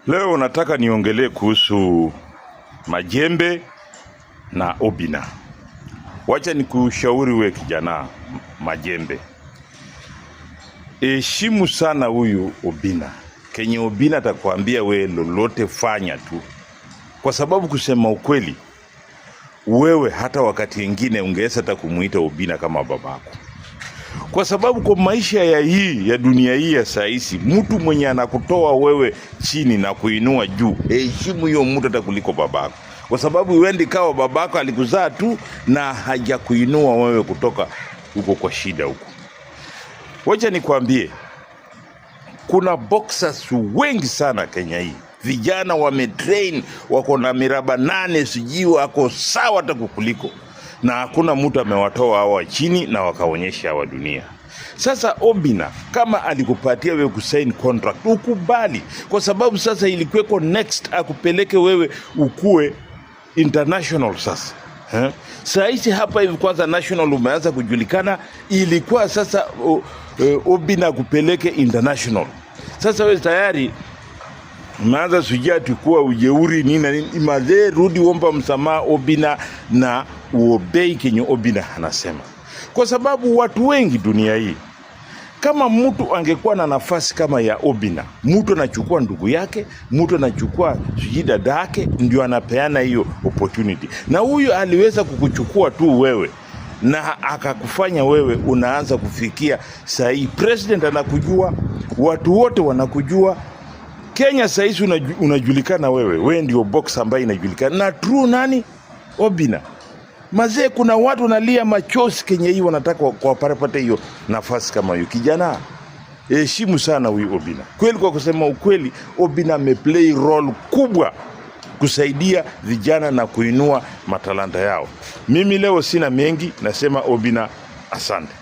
Leo nataka niongelee kuhusu Majembe na Obina. Wacha nikushauri we kijana Majembe. Heshimu sana huyu Obina. Kenye Obina atakwambia we lolote fanya tu. Kwa sababu kusema ukweli, wewe hata wakati mwingine ungeweza hata kumuita Obina kama babako. Kwa sababu kwa maisha ya dunia hii ya saisi, mtu mwenye anakutoa wewe chini na kuinua juu, heshimu hiyo mtu hata kuliko babako. Kwa sababu wewe kawa babako alikuzaa tu na hajakuinua wewe kutoka huko kwa shida huko. Wacha nikwambie, kuna boxers wengi sana Kenya hii. Vijana wametrain, wako na miraba 8, sijui wako sawa hata kukuliko. Na hakuna mtu amewatoa hawa chini na wakaonyesha hawa dunia. Sasa Obina, kama alikupatia wewe kusign contract, ukubali. Kwa sababu sasa ilikuweko next akupeleke wewe ukue international sasa. Saisi hapa hivi kwanza national umeanza kujulikana, ilikuwa sasa Obina kupeleke international. Sasa wewe tayari umeanza sujia tukua ujeuri nini mazee, rudi omba msamaha Obina na uobei kenye Obina anasema. Kwa sababu watu wengi dunia hii, kama mtu angekuwa na nafasi kama ya Obina, mtu anachukua ndugu yake, mtu anachukua dada yake, ndio anapeana hiyo opportunity. Na huyu aliweza kukuchukua tu wewe na akakufanya wewe unaanza kufikia sahi president anakujua, watu wote wanakujua. Kenya saisi unajulikana wewe ndio box ambaye inajulikana. Na true nani? Obina. Mazee, kuna watu nalia machozi Kenya hii wanataka kuwapate hiyo nafasi kama hiyo. Kijana, heshimu sana huyu Obina. Kweli, kwa kusema ukweli, Obina ameplay role kubwa kusaidia vijana na kuinua matalanta yao. Mimi leo sina mengi, nasema Obina asante.